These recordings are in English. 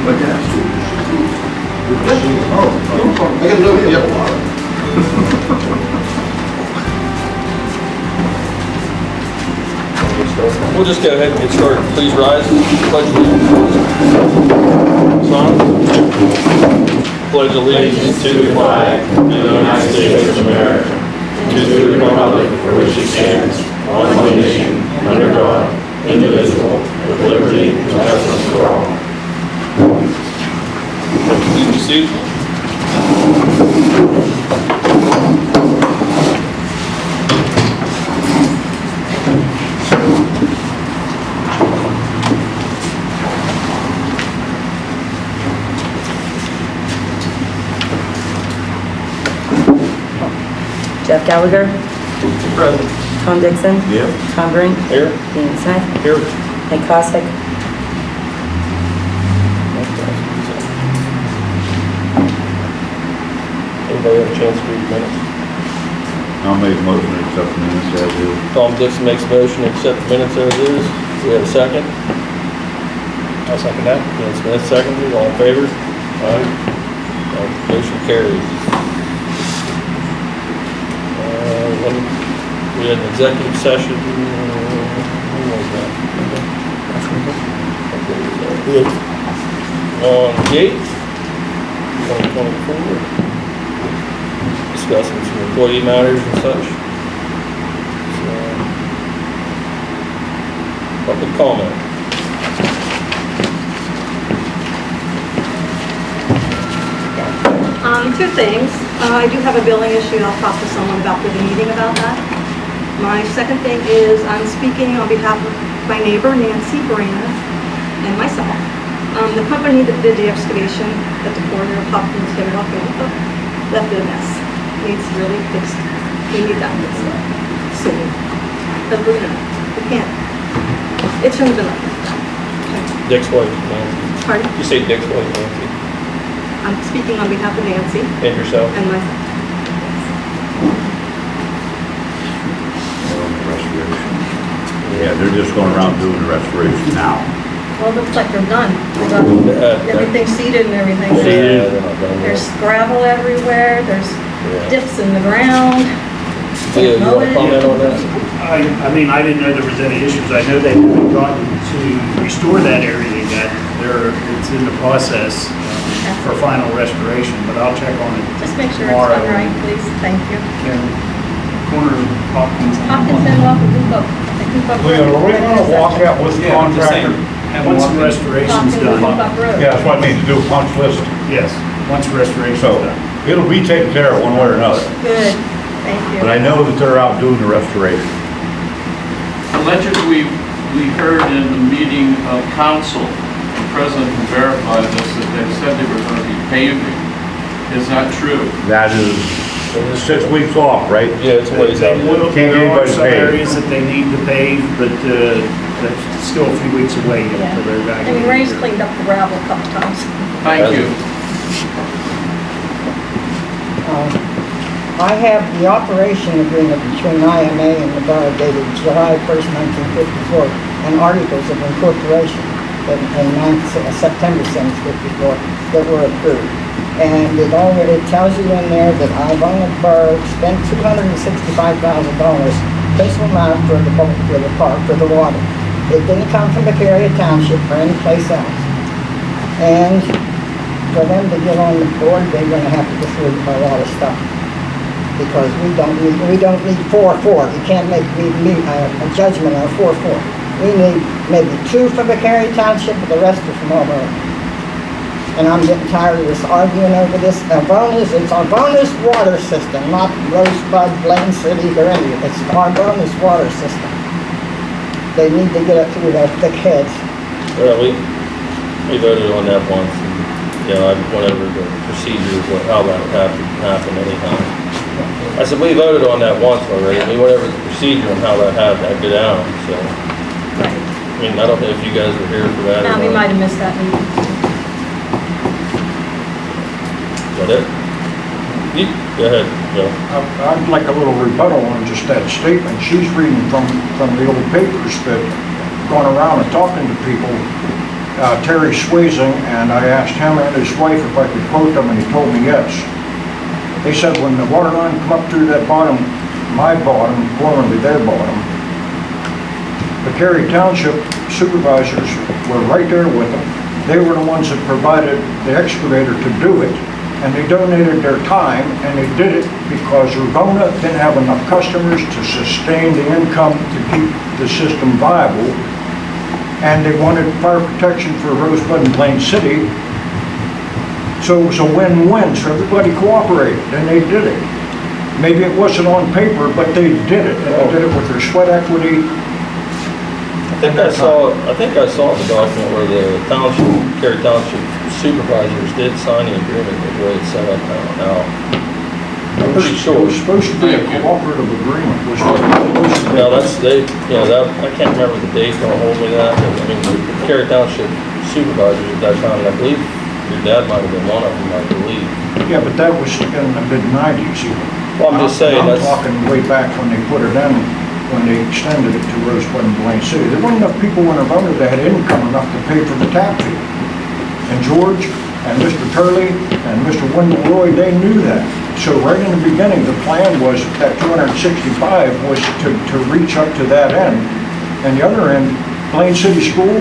I got no idea. We'll just go ahead and get started. Please rise. Pledge allegiance to the flag of the United States of America, to the republic for which it stands, one nation, under God, indivisible, with liberty and justice for all. Please be seated. Jeff Gallagher. Present. Tom Dixon. Yep. Tom Brink. Here. Dean Smith. Here. McCusker. Anybody have a chance to read the minutes? I'll make a motion to accept the minutes as is. Tom Dixon makes a motion to accept the minutes as is. Do we have a second? I'll second that. Dan Smith seconds. All in favor? Aye. Motion carries. We had an executive session. When was that? On the 8th, 2024. Discussing some employee matters and such. So, public comment. Two things. I do have a billing issue. I'll talk to someone about the meeting about that. My second thing is I'm speaking on behalf of my neighbor, Nancy Branas, and myself. The company that did the excavation at the corner of Hopkins and left it a mess. Needs really fixed. We need that fixed up soon. Because we can't. It shouldn't have been like that. Okay. Dick's wife, Nancy. Pardon? You say Dick's wife, Nancy. I'm speaking on behalf of Nancy And yourself. and myself. Restoration. Yeah, they're just going around doing the restoration now. Well, it looks like they're done. They got everything seeded and everything. Seeded. They're not done yet. There's gravel everywhere, there's dips in the ground. Leo, you want to comment on that? I mean, I didn't know there was any issues. I know they haven't gotten to restore that area yet. It's in the process for final restoration, but I'll check on it Just make sure it's tomorrow. done right, please. Thank you. Corner of Hopkins. Hopkins and off of Hoop Up. Leo, are we gonna walk out with the contractor? Once the restoration's Hopkins and Hoop done. Up Road. Yeah, that's what I need to do, a punch list. Yes, once restoration's So, done. it'll be taken care of one way or another. Good, thank you. But I know that they're out doing the restoration. Allegedly, we heard in the meeting of council, the president can verify this, that they said they were going to be paving. Is that true? That is 6 weeks off, right? Yeah, it's a ways out. Can't get There are anybody some paid. areas that they need to pave, but that's still a few weeks away yet Yeah. for their guy. I mean, Ray's cleaned up the gravel a couple times. Thank you. I have the operation agreement between IMA and the borough dated July 1st, 1954, and articles of incorporation in September 754 that were approved. And it already tells you in there that Ivona Borough spent $265,000 principal amount for the park, for the water. It didn't come from Beccaria Township or any place else. And for them to get on the board, they're going to have to go through a lot of stuff. Because we don't need 4-4. You can't make a judgment on 4-4. We need maybe 2 from Beccaria Township, but the rest are from all over. And I'm getting tired of this arguing over this. It's Arvona's water system, not Rosebud, Blaine City, or any. It's Arvona's water system. They need to get it through their thick heads. Well, we voted on that once. And, you know, I went over the procedures, how that would have to happen anyhow. I said, we voted on that once already. We went over the procedure on how that had to go down, so. Right. I mean, I don't know if you guys were here for that or Now, we not. might have missed that meeting. Is that it? Go ahead, Joe. I'd like a little rebuttal on just that statement. She's reading from the old papers that gone around and talking to people Terry Swayzing, and I asked him and his wife if I could quote them, and he told me yes. They said when the water line come up through that bottom, my bottom, formerly their bottom, Beccaria Township supervisors were right there with them. They were the ones that provided the excavator to do it, and they donated their time, and they did it because IRVONA didn't have enough customers to sustain the income to keep the system viable, and they wanted fire protection for Rosebud and Plain City. So it was a win-win, so everybody cooperated, and they did it. Maybe it wasn't on paper, but they did it, and they did it with their sweat equity. I think I saw the document where the Beccaria Township supervisors did sign the agreement the way it's set up now. I'm pretty It sure. was supposed to be a cooperative agreement, was what it was supposed to be. No, I can't remember the date, don't hold me to that, but I mean, the Beccaria Township supervisors at that time, and I believe your dad might have been one of them, I believe. Yeah, but that was in the mid-90s even. Well, I'm just saying, I'm that's, talking way back when they put it in, when they extended it to Rosebud and Plain City. There weren't enough people in IRVONA that had income enough to pay for the tap fee. And George and Mr. Turley and Mr. Wendell Roy, they knew that. So right in the beginning, the plan was that 265 was to reach up to that end. And the other end, Plain City School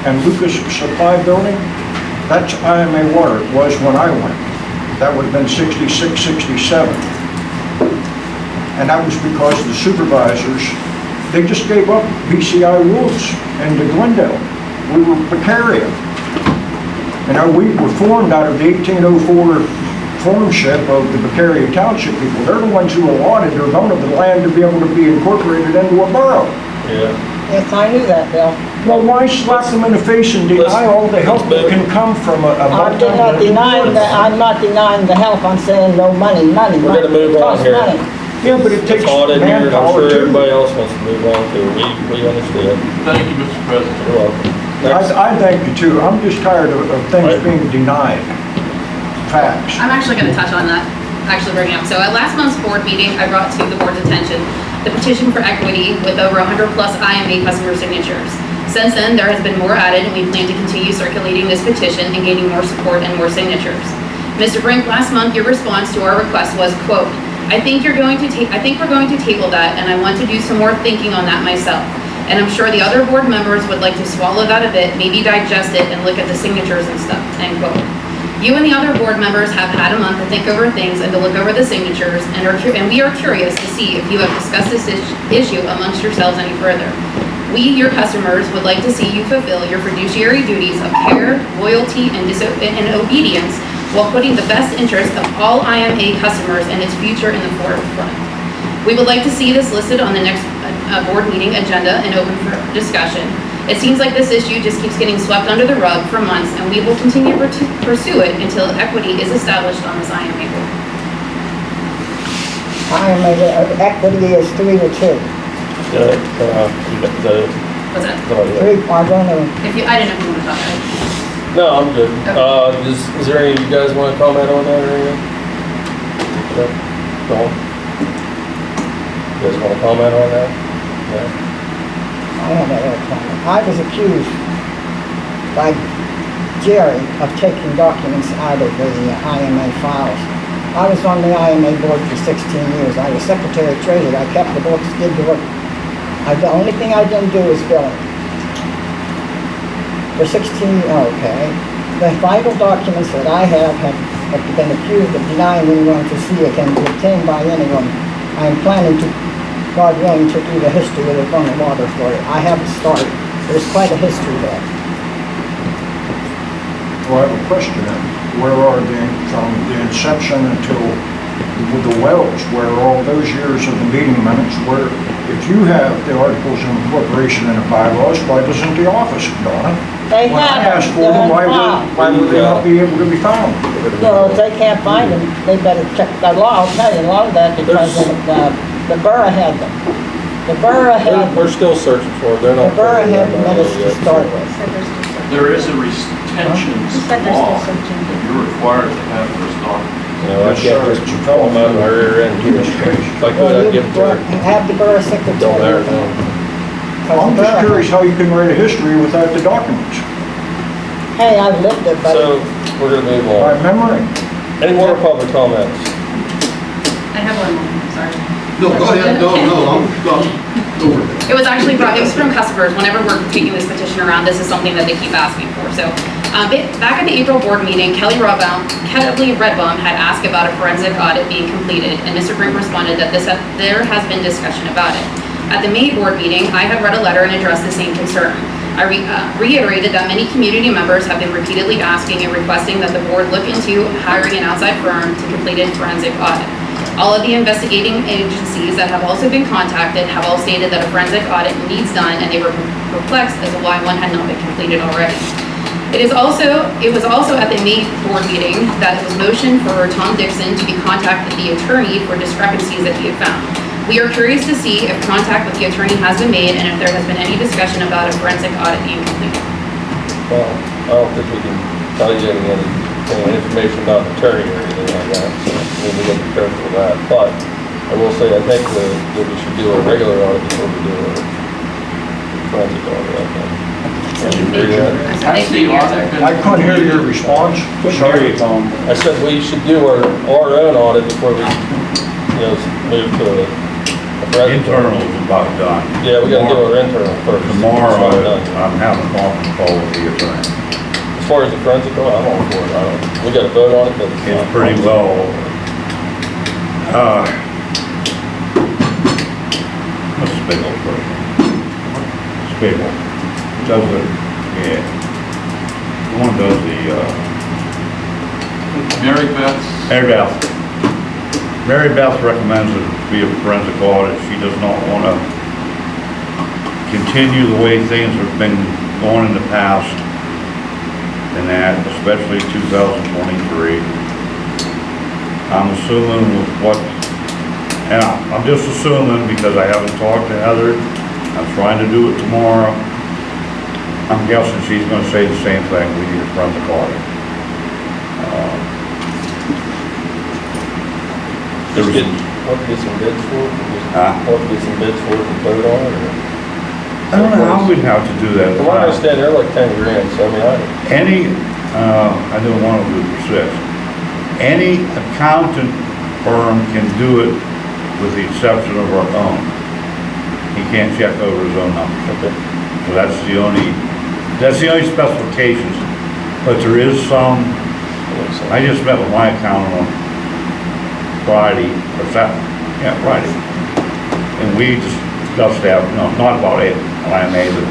and Lucas Supply Building, that's IMA water. It was when I went. That would have been 66, 67. And that was because the supervisors, they just gave up BCI Woods and the Glendale. We were Beccaria. You know, we were formed out of the 1804 formship of the Beccaria Township people. They're the ones who allotted IRVONA the land to be able to be incorporated into a borough. yeah. Yes, I knew that, Bill. Well, why slap them in the face and deny all the help that can come from a I'm not denying that, I'm not denying the help, I'm saying no money. We're gonna move on Costs here. money. Yeah, but it It's takes hot in here, and I'm manpower sure too. everybody else wants to move on too. We understand. Thank you, Mr. President. You're welcome. Next. I thank you too. I'm just tired of things Right. being denied. Facts. I'm actually going to touch on that, bringing up. So at last month's board meeting, I brought to the board's attention the petition for equity with over 100 plus IMA customer signatures. Since then, there has been more added, and we plan to continue circulating this petition and gaining more support and more signatures. Mr. Brink, last month, your response to our request was, quote, I think we're going to table that, and I want to do some more thinking on that myself. And I'm sure the other board members would like to swallow that a bit, maybe digest it and look at the signatures and stuff, end quote. You and the other board members have had a month to think over things and to look over the signatures, and we are curious to see if you have discussed this issue amongst yourselves any further. We, your customers, would like to see you fulfill your fiduciary duties of care, loyalty, and obedience while putting the best interest of all IMA customers and its future in the forefront. We would like to see this listed on the next board meeting agenda and open for discussion. It seems like this issue just keeps getting swept under the rug for months, and we will continue to pursue it until equity is established on this IMA board. Equity is 3 to 2. Is that it? What's that? Three, I don't know. I didn't know if you want to talk about it. No, I'm good. Is there any of you guys want to comment on that or anything? No? You guys want to comment on that? No? I have a little comment. I was accused by Jerry of taking documents out of the IMA files. I was on the IMA board for 16 years. I was secretary treasurer. I kept the books, did the work. The only thing I didn't do is billing. For 16, okay. The vital documents that I have been accused of denying anyone to see it can be obtained by anyone. I am planning to, God willing, to do the history of IRVONA water for it. I haven't started. There's quite a history there. Well, I have a question then. Where are they from the inception until the wells? Where are all those years of the meeting minutes? Where, if you have the articles of incorporation and the bylaws, why doesn't the office, Donna? They When I have asked for them, why would they not be able to be found? Well, if they can't find them, they better check the law. I'll tell you a lot of that because the borough had them. The borough had them. We're still searching for it. They're The not. borough had the minutes to start with. There is a retention law that you're required to have for stock. You know, I can't just pull them out of my rear end. If I could, I'd give it to her. Have the borough secretary. Don't matter, no. I'm just curious how you can write a history without the documents. Hey, I lived it, buddy. So, we're gonna move By on. memory. Any more public comments? I have one more, sorry. No, go ahead, no, go over it. It was actually brought, it was from customers. Whenever we're taking this petition around, this is something that they keep asking for. So, back at the April board meeting, Kelly Redbaum had asked about a forensic audit being completed, and Mr. Brink responded that there has been discussion about it. At the May board meeting, I had read a letter and addressed the same concern. I reiterated that many community members have been repeatedly asking and requesting that the board look into hiring an outside firm to complete a forensic audit. All of the investigating agencies that have also been contacted have all stated that a forensic audit needs done, and they were perplexed as to why one had not been completed already. It was also at the May board meeting that it was motioned for Tom Dixon to be contacted the attorney for discrepancies that he had found. We are curious to see if contact with the attorney has been made and if there has been any discussion about a forensic audit being completed. Well, I don't think we can tell you any information about the attorney or anything like that, so we need to be careful of that. But I will say, I think that we should do a regular audit before we do a forensic audit, I think. Can you agree with that? Has the audit been? I couldn't hear your response. Sorry, Tom. I said we should do our own audit before we, move to a forensic. Internal is about done. Yeah, we gotta do our internal first. Tomorrow, It's not done. I'm having a conference call with the attorney. As far as the forensic audit, I'm all for it. We gotta vote on it, but It's pretty well, what's Spigel first? Spigel. Does it, yeah. The one does the, Mary Beth's? Mary Beth recommends it be a forensic audit. She does not want to continue the way things have been going in the past, and that, especially 2023. I'm assuming with what, and I'm just assuming because I haven't talked to Heather. I'm trying to do it tomorrow. I'm guessing she's going to say the same thing. We need a forensic audit. What to get some bids for? What to get some bids for and vote on it? Or? I don't know how we'd have to do that. From what I understand, they're like 10 grand, so I mean, I don't want to persist. Any accountant firm can do it with the exception of our own. He can't check over his own numbers. Okay. So that's the only specifications. But there is some, I just met with my accountant on Friday, Friday. And we discussed that, not about it, IMA, but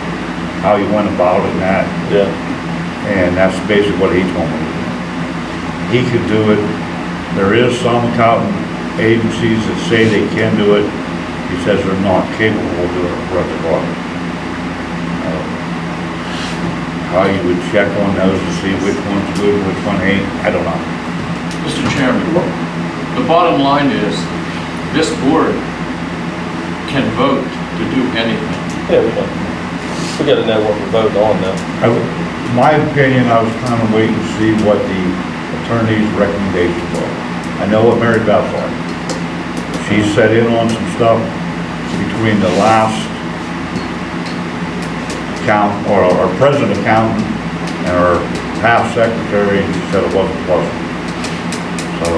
how you went about it and that. Yeah. And that's basically what he told me. He could do it. There is some accountant agencies that say they can do it. He says they're not capable of doing a forensic audit. How you would check on those to see which one's good, which one ain't, I don't know. Mr. Chairman, the bottom line is, this board can vote to do anything. Yeah, we gotta know what we're voting on now. My opinion, I was kind of waiting to see what the attorney's recommendations are. I know what Mary Beth's are. She set in on some stuff between the last our present accountant and our past secretary, and she said it wasn't pleasant. So.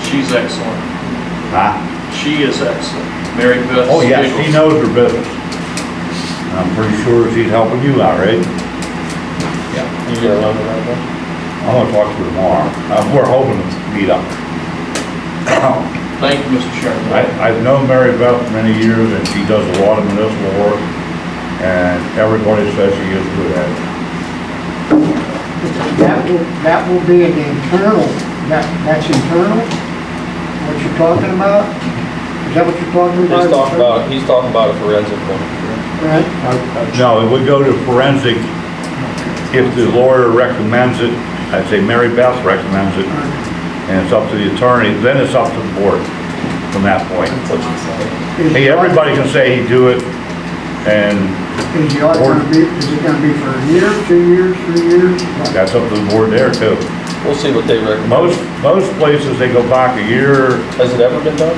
She's excellent. Huh? She is excellent. Mary Beth. Oh, yeah, she knows her business. And I'm pretty sure she's helping you out, right? Yeah. You got a number right now? I'm gonna talk to her tomorrow. We're hoping to meet up. Thank you, Mr. Chairman. I've known Mary Beth for many years, and she does a lot of municipal work, and everybody says she is good at it. That will be an internal, that's internal? What you're talking about? Is that what you're talking about? He's talking about a forensic one. Right. No, it would go to forensic if the lawyer recommends it. I'd say Mary Beth recommends it, and it's up to the attorney, then it's up to the board from that point. Hey, everybody can say he do it, and Is it gonna be for a year, 2 years, 3 years? that's up to the board there too. We'll see what they recommend. Most places, they go back a year. Has it ever been done?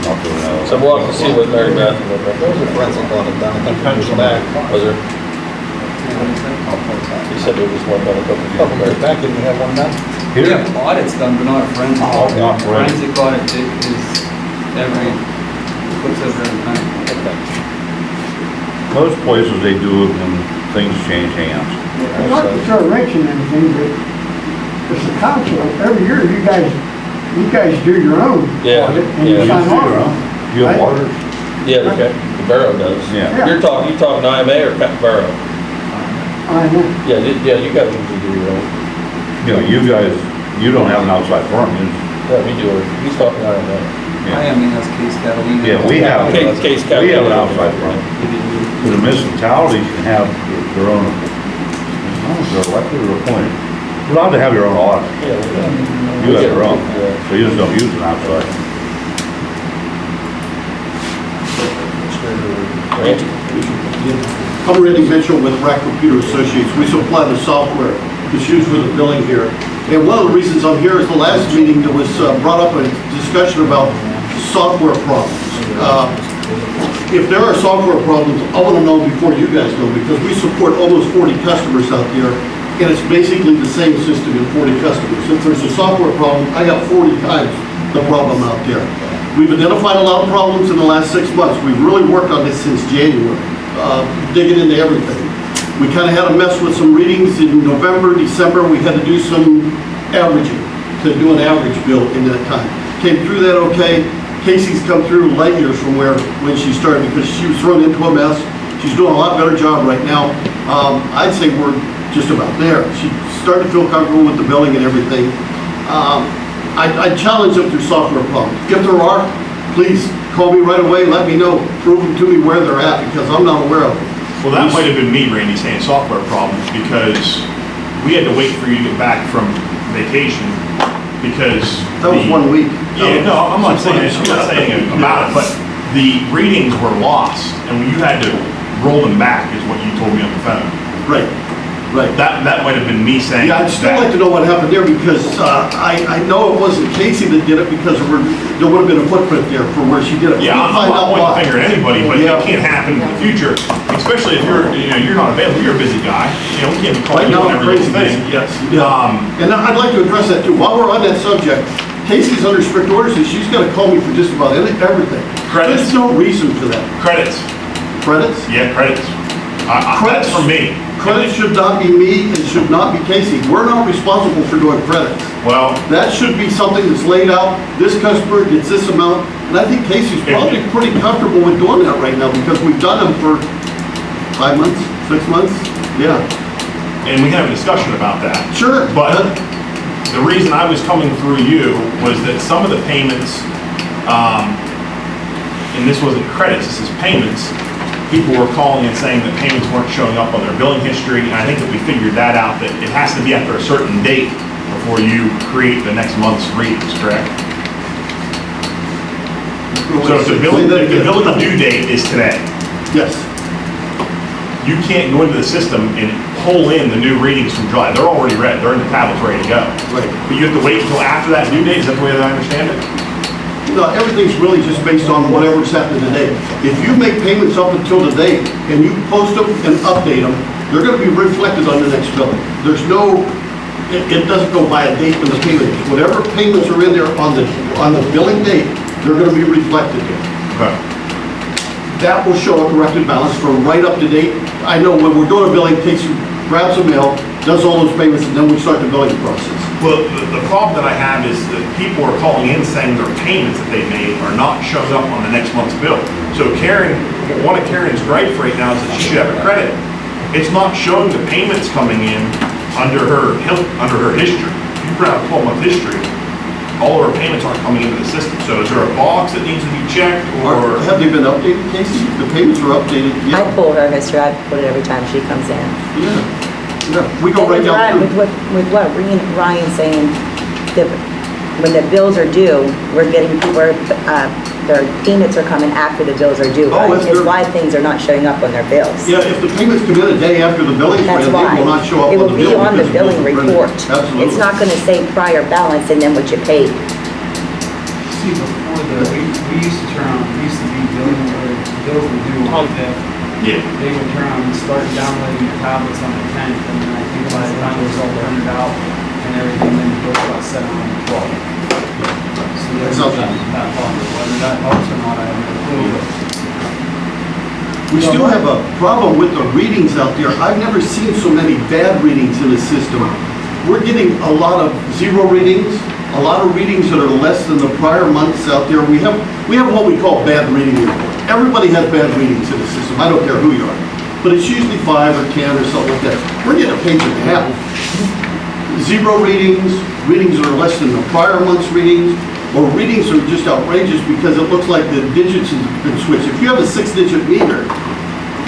Not to know. So we'll have to see what Mary Beth and what There was a forensic audit done, I think, years back. was there? He said there was one done a couple of years ago. Back, didn't we have one done? We have audits done, but not a forensic. Oh, not forensic. Forensic audit is looks over every time. Most places they do it when things change hands. Not to throw a wrench in anything, but as a council, every year you guys do your own Yeah, audit and yeah. you sign You off. You have auditors? Yeah, okay. The borough does. Yeah. Yeah. You talking IMA or borough? I know. Yeah, you guys usually do your own. You know, you guys, you don't have an outside firm, Yeah, we do it. He's talking IMA. Yeah. I mean, that's Case Catalina. Yeah, we have, Case we have an Catalina. outside firm. The municipalities can have their own, as long as they're elected or appointed. You're allowed to have your own audit. Yeah, we do. You have your own, Yeah. so you just don't use an outside. Randy? I'm Randy Mitchell with Rack Computer Associates. We supply the software that's used for the billing here. And one of the reasons I'm here is the last meeting that was brought up a discussion about software problems. If there are software problems, I want to know before you guys know, because we support almost 40 customers out there, and it's basically the same system in 40 customers. If there's a software problem, I got 40 times the problem out there. We've identified a lot of problems in the last 6 months. We've really worked on this since January, digging into everything. We kind of had a mess with some readings in November, December. We had to do some averaging to do an average bill in that time. Came through that okay. Casey's come through light years from when she started, because she was thrown into a mess. She's doing a lot better job right now. I'd say we're just about there. She's starting to feel comfortable with the billing and everything. I challenge them through software problems. If there are, please call me right away, let me know, prove them to me where they're at, because I'm not aware of them. Well, that might have been me, Randy, saying software problems, because we had to wait for you to get back from vacation, because. That was 1 week. Yeah, no, I'm not saying about it, but the readings were lost, and you had to roll them back, is what you told me on the phone. Right, right. That might have been me saying. Yeah, I'd still like to know what happened there, because I know it wasn't Casey that did it, because there would have been a footprint there for where she did it. Yeah, I'm not pointing the finger at anybody, but Yeah. it can't happen in the future, especially if you're not available. You're a busy guy. We can't be calling Right you now, on I'm every crazy little busy, thing. yes. Yeah. And I'd like to address that too. While we're on that subject, Casey's under strict orders, and she's gonna call me for just about everything. Credits. There's no reason for that. Credits. Credits? Yeah, credits. That's Credits. for me. Credits should not be me, and should not be Casey. We're not responsible for doing credits. Well, That should be something that's laid out. This customer gets this amount, and I think Casey's probably pretty comfortable with doing that right now, because we've done them for 5 months, 6 months, yeah. and we can have a discussion about that. Sure. But the reason I was coming through you was that some of the payments, and this wasn't credits, this is payments, people were calling and saying that payments weren't showing up on their billing history, and I think that we figured that out, that it has to be after a certain date before you create the next month's readings, correct? So if the billing due date is today, Yes. you can't go into the system and pull in the new readings from July. They're already read, they're in the tablets ready to go. Right. But you have to wait until after that due date, is that the way that I understand it? No, everything's really just based on whatever's happening today. If you make payments up until today, and you post them and update them, they're gonna be reflected on the next billing. There's no, it doesn't go by a date when the payment is. Whatever payments are in there on the billing date, they're gonna be reflected there. Okay. That will show a corrected balance for right up to date. I know when we're doing a billing, Casey grabs a mail, does all those payments, and then we start the billing process. Well, the problem that I have is that people are calling in saying their payments that they made are not showing up on the next month's bill. So Karen, one of Karen's gripes right now is that she should have a credit. It's not showing the payments coming in under her history. If you grab a 12-month history, all of her payments aren't coming into the system. So is there a box that needs to be checked, or? Have they been updated, Casey? The payments are updated, I yeah. pull her history, I put it every time she comes in. Yeah. Yeah, we go right down With through. with what Ryan saying, that when the bills are due, we're getting, their payments are coming after the bills are due, Oh, right? if It's they're- why things are not showing up on their bills. Yeah, if the payments come in a day after the billing That's ran, why. they will not show up It on will the be bill. on the because it billing wasn't printed. report. Absolutely. It's not gonna say prior balance and then what you paid. See, before we used to be billing, or bills were due on the 5th, Yeah. they would turn on and start downloading the tablets on the 10th, and then I think by the time it was all printed out and everything, then it was about 7 on the 12th. So there's that part, whether that helps or not, I have no clue. We still have a problem with the readings out there. I've never seen so many bad readings in the system. We're getting a lot of zero readings, a lot of readings that are less than the prior months out there. We have what we call bad reading report. Everybody has bad readings in the system. I don't care who you are. But it's usually 5 or 10 or something like that. We're getting a page and a half. Zero readings, readings that are less than the prior month's readings, or readings are just outrageous because it looks like the digits have been switched. If you have a 6-digit meter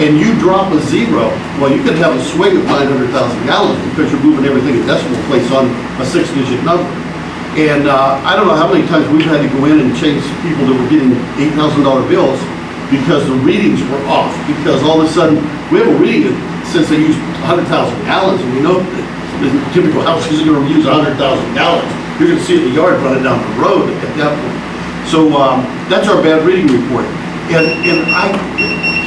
and you drop a 0, well, you could have a swing of 900,000 gallons because you're moving everything in decimal place on a 6-digit number. And I don't know how many times we've had to go in and change people that were getting $8,000 bills because the readings were off. Because all of a sudden, we have a reading that says they used 100,000 gallons, and we know that the typical house isn't going to use 100,000 gallons. You're going to see it in the yard running down the road at that point. So that's our bad reading report. And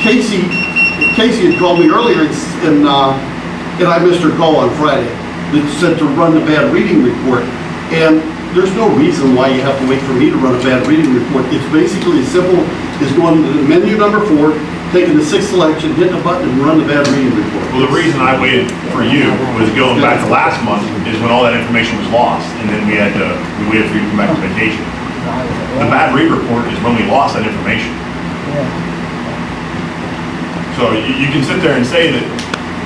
Casey had called me earlier, and I missed her call on Friday that said to run the bad reading report. And there's no reason why you have to wait for me to run a bad reading report. It's basically as simple as going to the menu number 4, taking the 6th selection, hitting a button, and run the bad reading report. Well, the reason I waited for you was going back to last month is when all that information was lost, and then we waited for you to come back from vacation. The bad read report is when we lost that information. So you can sit there and say that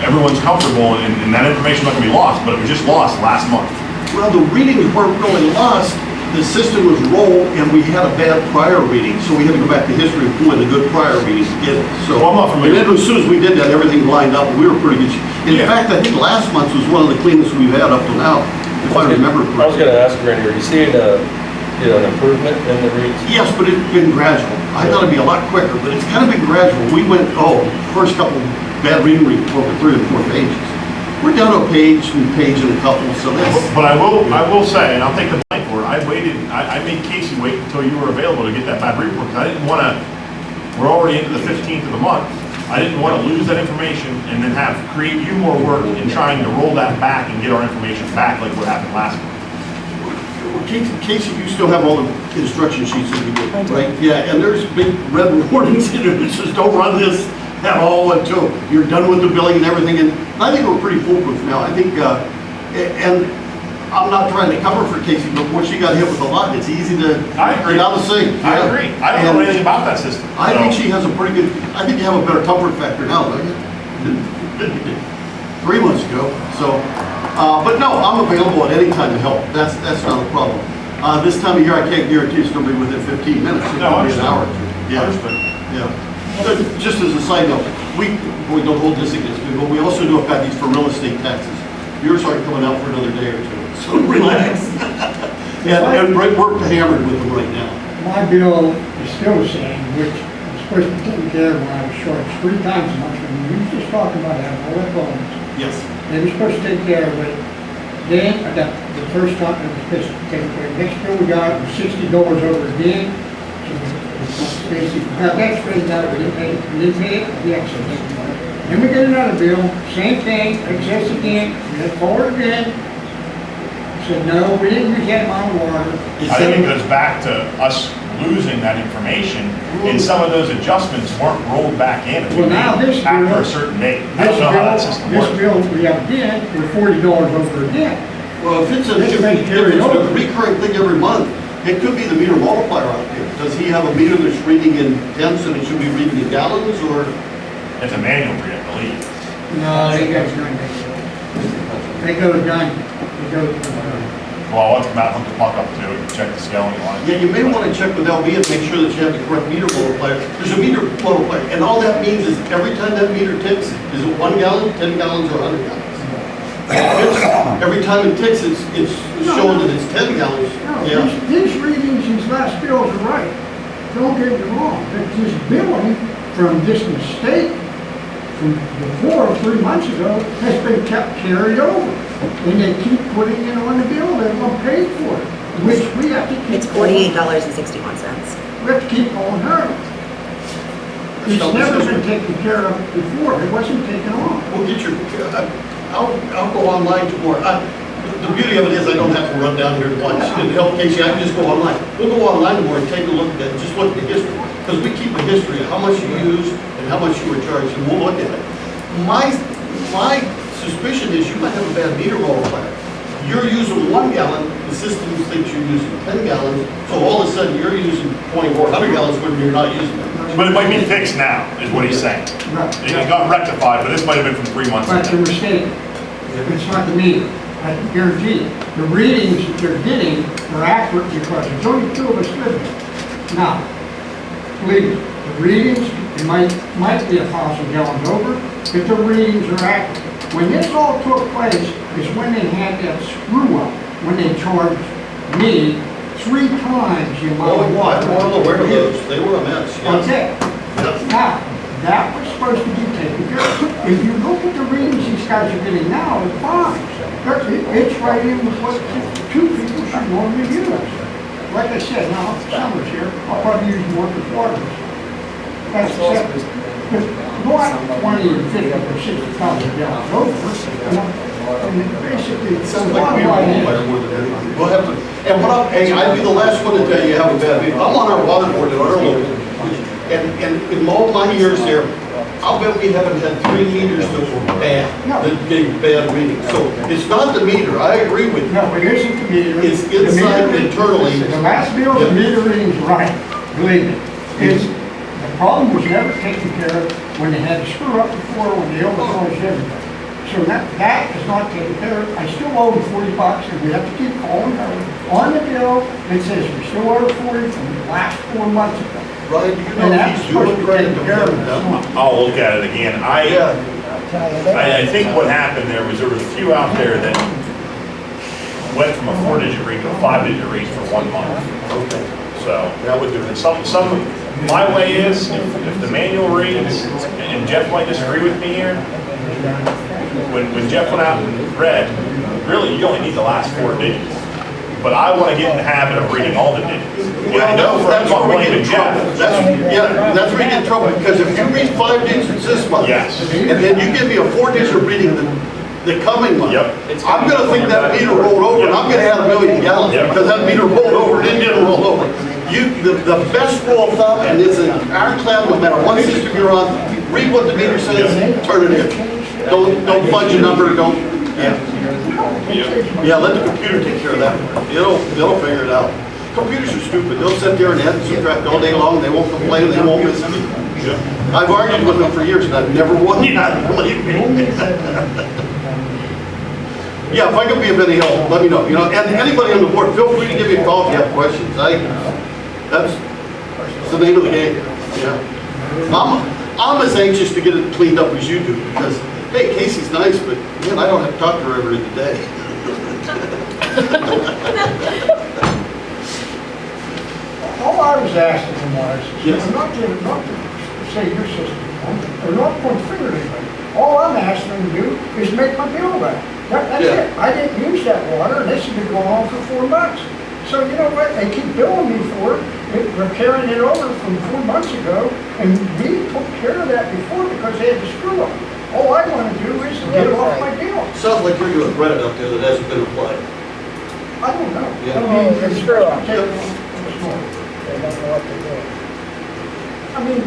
everyone's comfortable and that information's not going to be lost, but it was just lost last month. Well, the readings weren't really lost. The system was rolled, and we had a bad prior reading, so we had to go back to history and pull in the good prior readings to get it. So, well, I'm not familiar. And then as soon as we did that, everything lined up, and we were pretty good. In fact, I think last month was one of the cleanest we've had up to now, if I remember correctly. I was going to ask Randy, are you seeing an improvement in the reads? Yes, but it's been gradual. I thought it'd be a lot quicker, but it's kind of been gradual. We went, first couple bad reading reports were 3 or 4 pages. We're down to a page and a couple, so that's... But I will say, and I'll take the blame for it, I made Casey wait until you were available to get that bad report, because I didn't want to, we're already into the 15th of the month, I didn't want to lose that information and then create you more work in trying to roll that back and get our information back like what happened last month. Casey, you still have all the instruction sheets that we did, right? Yeah, and there's big red warnings in it that says, don't run this at all until you're done with the billing and everything. And I think we're pretty foolproof now. I think, and I'm not trying to cover for Casey, but once she got hit with a lot, it's easy to get out of sync. I agree. I don't know anything about that system. I think she has a pretty good, I think you have a better comfort factor now, don't you? Than you did 3 months ago. So, but no, I'm available at any time to help. That's not a problem. This time of year, I can't guarantee it's going to be within 15 minutes. It could be an hour. Yeah. Yeah. But just as a side note, we don't hold this against me, but we also do a package for real estate taxes. Yours aren't coming out for another day or 2, so relax. and we're hammered with them right now. My bill is still the same, which was supposed to be taken care of when I was charged 3 times as much. When we were just talking about having all that phones. Yes. They were supposed to take care of it. Then I got the first time it was supposed to take care of it. Next bill we got was $60 over again. Basically, now that's straightened out, we didn't pay it, the excess. Then we get another bill, same thing, excess again, we had forward again. Said, no, we didn't use that amount of water. I think it goes back to us losing that information, and some of those adjustments weren't rolled back in Well, now this bill, after a certain date. I don't know how that system works. This bill we have again, we're $40 over again. Well, if it's a recurring thing every month, it could be the meter multiplier out there. Does he have a meter that's reading in tenths and it should be reading in gallons, or? It's a manual read, I believe. No, they go done. They go done. Well, I'll have to come out, hook the puck up to it, and check the scaling line. Yeah, you may want to check with LB and make sure that you have the correct meter multiplier. There's a meter multiplier, and all that means is every time that meter ticks, is it 1 gallon, 10 gallons, or 100 gallons? Every time it ticks, it's showing that it's 10 gallons. No, these readings, these last bills are right. Don't get me wrong, but this billing from this mistake from before, 3 months ago, has been kept carried over. And they keep putting it on the bill, they won't pay for it, which we have to keep. It's $48.61. We have to keep on her. It's never been taken care of before, it wasn't taken off. We'll get your, I'll go online tomorrow. The beauty of it is I don't have to run down here to watch. In help Casey, I can just go online. We'll go online tomorrow and take a look at that, just look at the history. Because we keep a history of how much you use and how much you were charged, and we'll look at it. My suspicion is you might have a bad meter multiplier. You're using 1 gallon, the system thinks you're using 10 gallons, so all of a sudden you're using 2,400 gallons when you're not using them. But it might be fixed now, is what he's saying. Right. It got rectified, but this might have been from 3 months But you're ago. mistaken. It's not the meter. I can guarantee you. The readings that they're getting are accurate because there's only 2 of us living there. Now, believe me, the readings, it might be 1,000 gallons over, but the readings are accurate. When this all took place is when they had that screw up, when they charged me 3 times the amount of water. I'm well aware of those. They were a mess, yes. Okay. Now, that was supposed to be taken care of. If you look at the readings these guys are getting now, it's fine. It's right in with what 2 people should normally use. Like I said, now, summer's here, I'll probably use more for water. That's acceptable. But go out 20 or 50 or 60,000 gallons over, and basically, It sounds like we were more than anything. We'll have to, and hey, I'd be the last one to tell you how bad it is. I'm on our water board at our local, and in all my years there, I'll bet we haven't had 3 meters that were bad, that gave bad readings. So it's not the meter, I agree with you. no, it isn't the meter. It's inside internally. The last bill, the meter reading's right, believe me. The problem was never taken care of when they had to screw up before, when they overcharged everything. So that is not taken care of. I still owe them $40, and we have to keep calling her. On the bill, it says we still owe 40 from the last 4 months ago. Right, you And know, that's he's doing supposed to credit take to care of him. it. I'll look at it again. Yeah, I think what happened there was a few out there that went from a 4-digit read to a 5-digit read for 1 month. okay. So that would do it. My way is, if the manual reads, and Jeff might disagree with me here, when Jeff went out and read, really, you only need the last 4 digits. But I want to get in the habit of reading all the digits. And I know for That's where we get in Jeff. trouble. That's where we get in trouble, because if you read 5 digits this month, Yes. and then you give me a 4-digit reading the coming month, Yep. I'm gonna think that meter rolled over, and I'm gonna add 1 million gallons, Yep. because that meter rolled over, it didn't roll over. The best rule of thumb, and it's an ironclad, no matter what system you're on, read what the meter says, turn it in. Don't fudge a number, yeah, let the computer take care of that. They'll figure it out. Computers are stupid, they'll sit there and add and subtract all day long, they won't complain, they won't miss anything. I've argued with them for years, and I've never won, believe me. Yeah, if I can be of any help, let me know. And anybody on the board, feel free to give me a call if you have questions. That's the name of the game. Yeah. I'm as anxious to get it cleaned up as you do, because, hey, Casey's nice, but man, I don't have to talk to her every day. All I was asking them was, Yes. not to say your system, or not point finger at anybody. All I'm asking them to do is make my bill back. That's Yeah. it. I didn't use that water, and this has been going on for 4 months. So you know what? They keep billing me for it. We're carrying it over from 4 months ago, and we took care of that before because they had to screw up. All I want to do is get it off my bill. Sounds like you're doing credit up there that hasn't been applied. I don't know. Yeah. I mean, it's Screw up. take- They don't know what to do. I mean,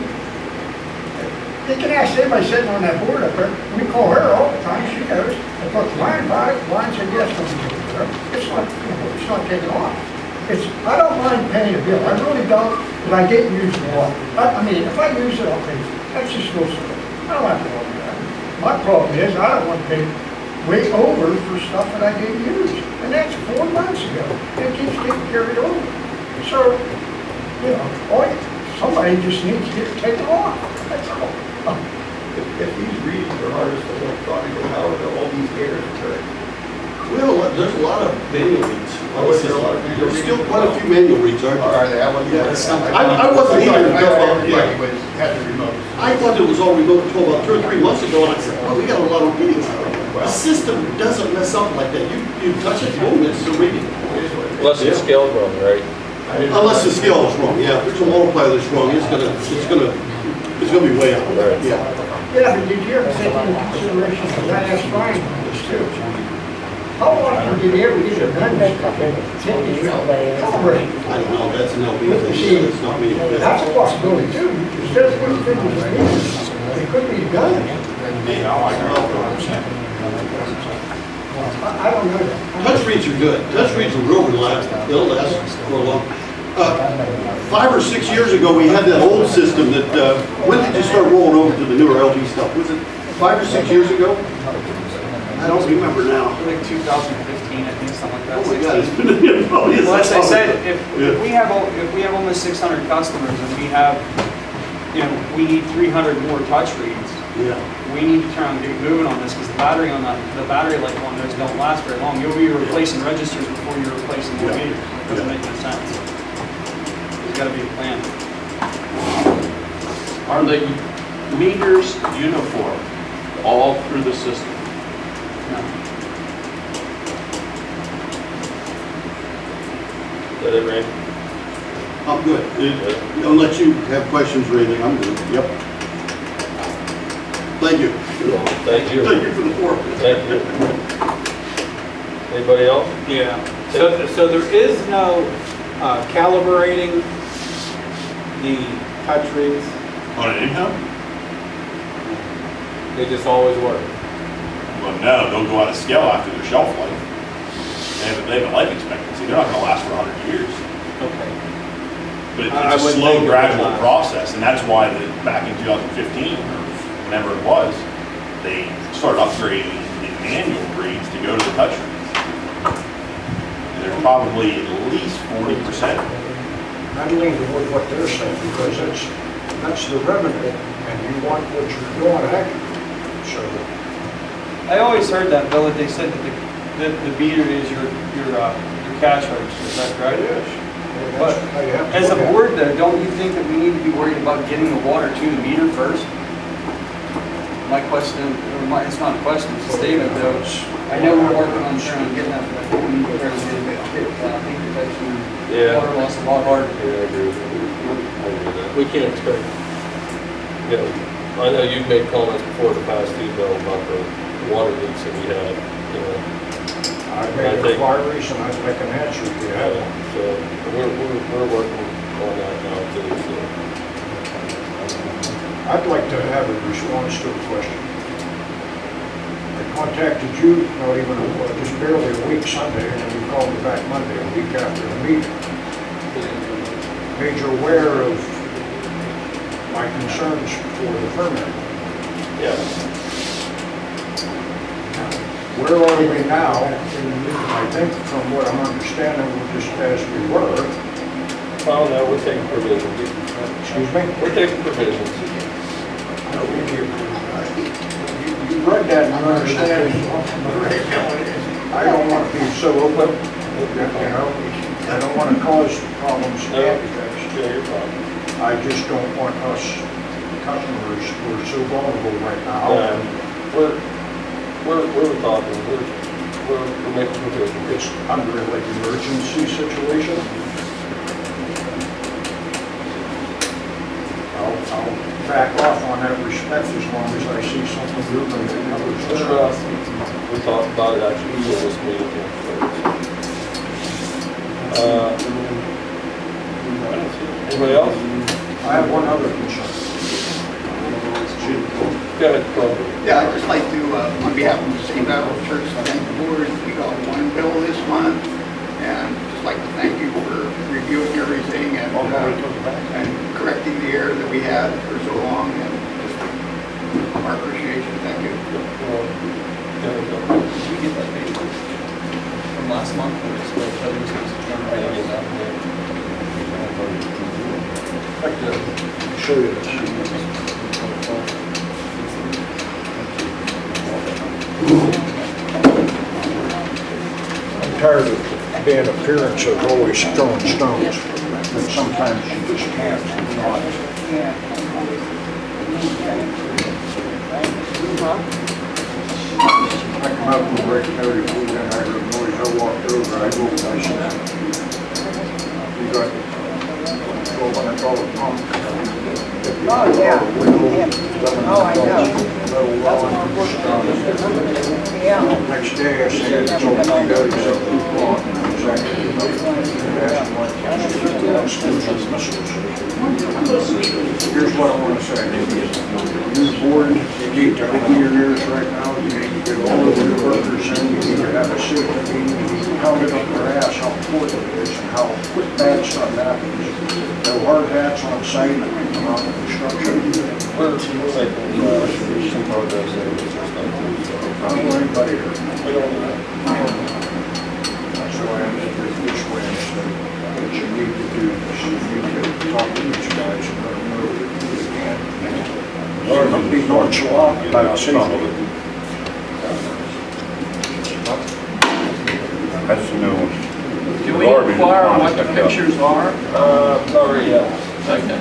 they can ask anybody sitting on that board up there. We call her all the time, she knows. I talked to Ryan about it, Ryan said, yes, when we take it care of. It's not taken off. I don't mind paying a bill, I really don't, but I didn't use the water. I mean, if I use it, I'll pay for it. That's just no simple. I don't have to worry about it. My problem is, I don't want to pay way over for stuff that I didn't use. And that's 4 months ago. It keeps getting carried over. So, somebody just needs to get it taken off. That's all. If these readings are hardest electronic, how are all these errors occurring? Well, there's a lot of manual reads. There's still quite a few manual reads, aren't there? Are they? I wasn't either. Had to remote. I thought it was all remote until about 2 or 3 months ago, and I said, well, we got a lot of readings. The system doesn't mess up like that. You touch it, boom, it's a reading. Unless the scale's wrong, right? Unless the scale is wrong, yeah. If there's a multiplier that's wrong, it's gonna It's gonna be way out. Right. Yeah. Yeah, but did you ever take into consideration, because I asked Brian about this too, how often did you ever get it done? Calibrate. I don't know, that's an LB thing, it's not me. That's a possibility too. Instead of putting figures in meters, they could be done. I don't know that. Touch reads are good. Touch reads are real reliable. They'll last for a long. 5 or 6 years ago, we had that old system that, when did you start rolling over to the newer LG stuff? Was it 5 or 6 years ago? I don't remember now. Like 2015, I think, something like that. Oh my God, 16. it's been, probably. Well, as I said, if Yeah. we have almost 600 customers and we have, we need 300 more touch reads, Yeah. we need to try and get moving on this because the battery life on those don't last very long. You'll be replacing registers before you're replacing more meters. It doesn't make no sense. There's got to be a plan. Are the meters uniform all through the system? No. Is that it, Randy? I'm good. Unless you have questions or anything, I'm good. Yep. Thank you. Thank you. Thank you for the floor. Thank you. Anybody else? Yeah, so there is no calibrating the touch reads, On an income? they just always work. Well, no, they'll go out of scale after their shelf life. They have a life expectancy. They're not gonna last for 100 years. Okay. But I it's a wouldn't slow, think it would gradual last. process, and that's why back in 2015, or whenever it was, they started upgrading the manual reads to go to the touch reads. And they're probably at least 40%. I'd lean toward what they're saying, because that's the revenue, and you want what you're doing accurate. So, I always heard that, Bill, that they said that the meter is your cash register. Is that correct? it is. And But that's how you have to as a look at it. board though, don't you think that we need to be worried about getting the water to the meter first? My question, it's not a question, it's a statement though. I know we're working on trying to get that, but I think we need to try to get protection. Water loss a lot harder. Yeah, I agree with you. I agree with that. We can't expect, I know you've made comments before the past too, Bill, about the water leaks that we had, I've made inquiries, and I can answer if you have one. So we're working on that now too, so. I'd like to have a response to the question. I contacted you, not even, just barely a week Sunday, and then you called me back Monday, a week after the meeting. Made you aware of my concerns for the permit. Yeah. Where are we now? I think from what I'm understanding, we're just as we were. Oh, no, we're taking provisions. Excuse me? We're taking provisions. You read that and you understand. I don't want to be so open, I don't want to cause problems No. again, because Yeah, you're fine. I just don't want us customers, we're so vulnerable right now. We're talking, we're making provisions. It's under like emergency situation. I'll back off on that respect as long as I see something moving in other stuff. We talked about it actually before this meeting. Anybody else? I have one other concern. Go ahead, Carl. Yeah, I'd just like to, on behalf of the St. Baptist Church, thank the board. We got one bill this month, and just like to thank you for reviewing everything and correcting the error that we had for so long, and just our appreciation. Thank you. Did we get that paper from last month? Or is it that it was supposed to come right after that? I'd like to show you this. I'm tired of being appearance of always throwing stones, but sometimes you just can't not. I come out from Break County, and I heard a noise, I walked over, I woke myself. You got for when it's all a pump. Oh, yeah. Oh, I know. Yeah. Next day I said, it's all my daddy said, here's what I want to say. You board, you need to open your ears right now. You need to get all of your workers in. You need to have a safety meeting. You need to pound it up their ass how important it is and how quick bad stuff happens. No hard hats on site around the construction. We're making some progress there with this stuff too, so. I don't want anybody here. We don't know. That's why I'm in this way instead of what you need to do. So you need to talk to these guys and let them know that you can't. Don't be nonchalant about safety. That's the new one. Do we inquire what the pictures are? Not really yet. Okay.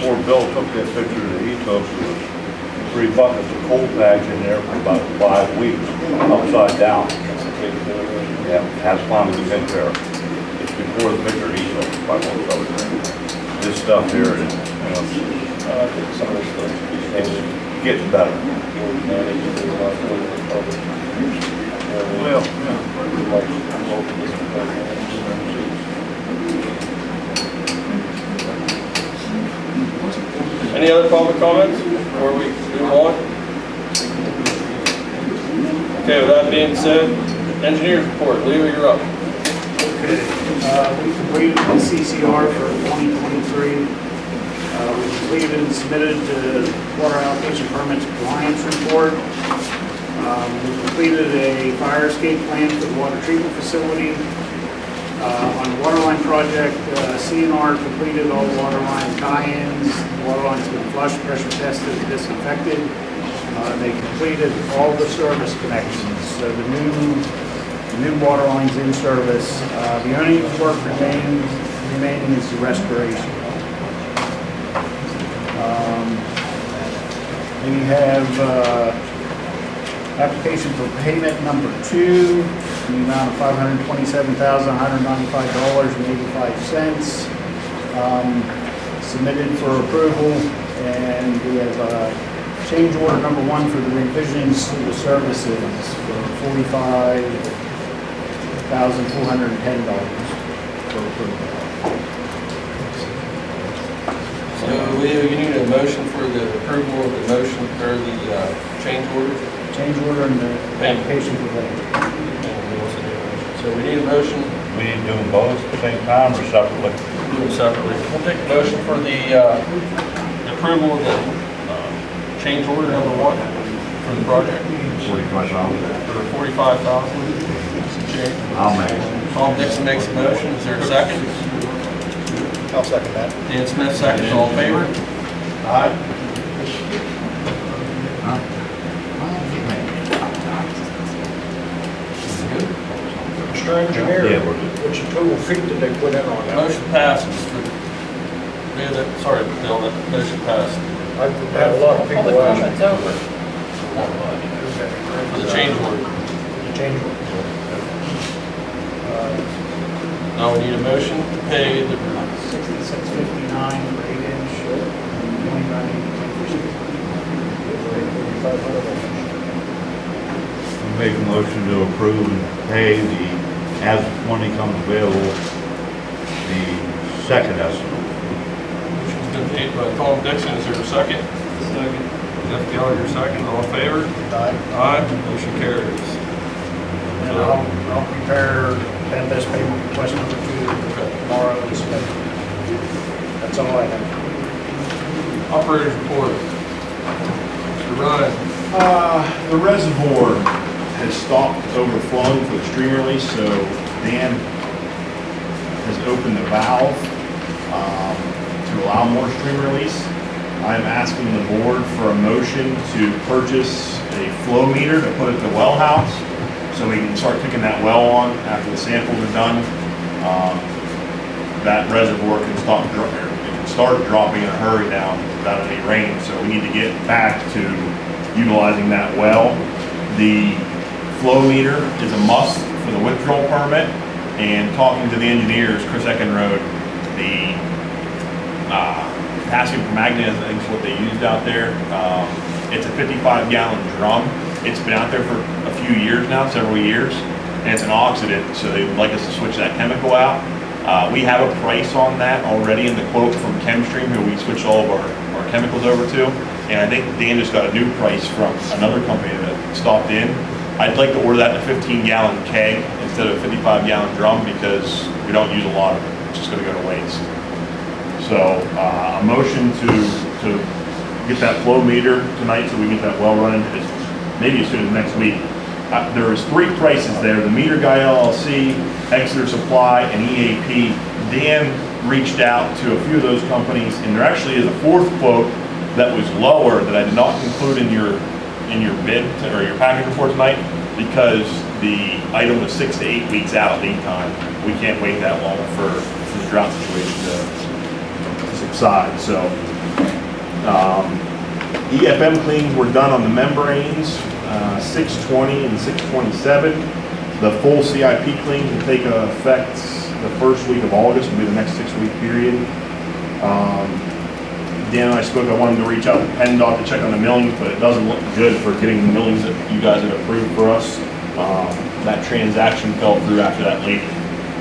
Poor Bill took that picture that he took, there was 3 buckets of coal bags in there for about 5 weeks, upside down. Yeah, has fun to get there. It's before the picture he took by one of those. This stuff here is, you know, I think some of this stuff it's getting better. Well, Any other public comments before we move on? Okay, with that being said, engineer's report. Leo, you're up. Okay, we completed the CCR for 2023. We completed and submitted the water allocation permits compliance report. We completed a fire escape plan for the water treatment facility. On the water line project, CNR completed all water line tie-ins. The water line's been flushed, pressure tested, and disinfected. They completed all the service connections. So the new water line's in service. The only work remaining is the restoration. We have application for payment number 2 in the amount of $527,195.85. Submitted for approval, and we have change order number 1 for the revisions to the services for $45,410 for approval. So Leo, you need a motion for the approval of the motion or the change order? Change order and the application for that. So we need a motion. we need to do them both at the same time or separately? Do them separately. We'll take a motion for the approval of the change order number 1 for the project. $45,000. For $45,000. I'll make it. Tom Dixon makes a motion. Is there a second? I'll second that. Dan Smith seconds. All in favor? Aye. Mr. Engineer, Yeah, we're good. which total feet did they put in on that? Motion passes. Sorry, Bill, that motion passed. I've had a lot of people Public ask. comment's over. For the change order. The change order. Now we need a motion to pay the, $66.59 for 8-inch, Make a motion to approve and pay the, as money comes available, the second estimate. motion's been paid by Tom Dixon. Is there a second? Second. Jeff Gallagher, second. All in favor? Aye. Aye. Motion carries. and I'll prepare this payment request number 2 tomorrow and submit it. That's all I have. Operator's report. Mr. Ryan. The reservoir has stopped overflowing for the stream release, so Dan has opened the valve to allow more stream release. I am asking the board for a motion to purchase a flow meter to put at the well house, so we can start kicking that well on after the samples are done. That reservoir can start dropping in a hurry now without any rain, so we need to get back to utilizing that well. The flow meter is a must for the withdrawal permit, and talking to the engineers, Chris Eckenrode, the potassium permanganate, I think is what they used out there. It's a 55-gallon drum. It's been out there for a few years now, several years, and it's an oxidant, so they would like us to switch that chemical out. We have a price on that already in the quote from ChemStream, who we switched all of our chemicals over to, and I think Dan just got a new price from another company that stopped in. I'd like to order that in a 15-gallon keg instead of a 55-gallon drum because we don't use a lot of it. It's just going to go to waste. So a motion to get that flow meter tonight so we get that well running is maybe as soon as next week. There is 3 prices there, the Meter Guy LLC, Exeter Supply, and EAP. Dan reached out to a few of those companies, and there actually is a 4th quote that was lower that I did not include in your bid or your package report tonight because the item was 6 to 8 weeks out lead time. We can't wait that long for the drought situation to subside. So EFM cleans were done on the membranes, 620 and 627. The full CIP cleans will take effect the first week of August, will be the next 6-week period. Dan and I spoke, I wanted to reach out to PennDOT to check on the millings, but it doesn't look good for getting the millings that you guys have approved for us. That transaction fell through after that lady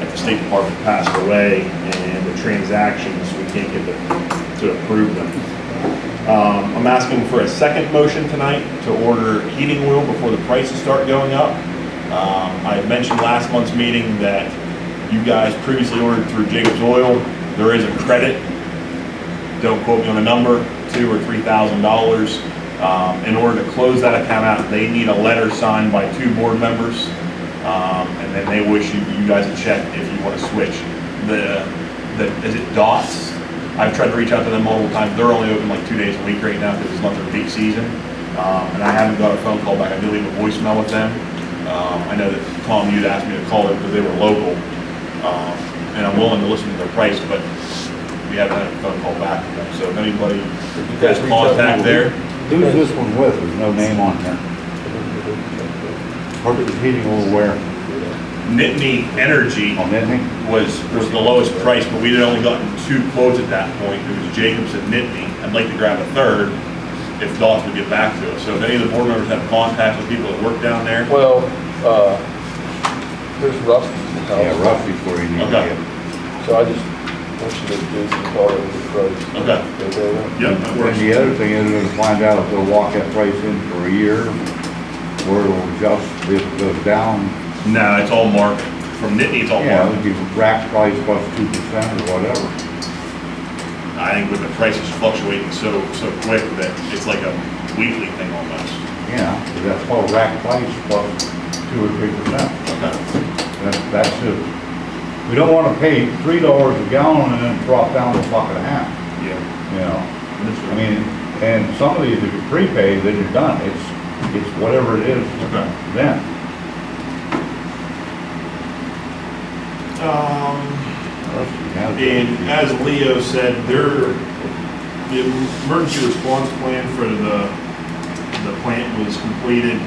at the State Department passed away, and the transactions, we can't get to approve them. I'm asking for a second motion tonight to order heating oil before the prices start going up. I had mentioned last month's meeting that you guys previously ordered through Jacobs Oil. There is a credit. Don't quote me on the number, $2,000 or $3,000. In order to close that account out, they need a letter signed by 2 board members, and then they will issue you guys a check if you want to switch. Is it DOTS? I've tried to reach out to them multiple times. They're only open like 2 days a week right now because it's not their peak season, and I haven't got a phone call back. I did leave a voicemail with them. I know that Tom, you'd asked me to call them because they were local, and I'm willing to listen to their price, but we haven't had a phone call back from them. So if anybody has contact there. Who's this one with? There's no name on there. Perfect heating oil where? Nittany Energy was the lowest price, but we had only gotten 2 quotes at that point. It was Jacobs and Nittany. I'd like to grab a third if DOTS would get back to us. So if any of the board members have contact with people that work down there. Well, there's Rusty. Yeah, Rusty's where you need to get. So I just want you to do some call over the price. Okay. Yep, that And works. the other thing is to find out if they'll lock that price in for a year, or it'll adjust if it goes down. No, it's all marked. From Nittany, it's all Yeah, it marked. would be rack price plus 2% or whatever. I think with the prices fluctuating so quick that it's like a weekly thing almost. Yeah, 'cause that's called rack price plus 2 or 3%. Okay. That's it. We don't want to pay $3 a gallon and then drop down to $1.50. Yeah. You know, I mean, and some of these, if you prepay, then you're done. It's whatever it is Okay. then. And as Leo said, the emergency response plan for the plant was completed.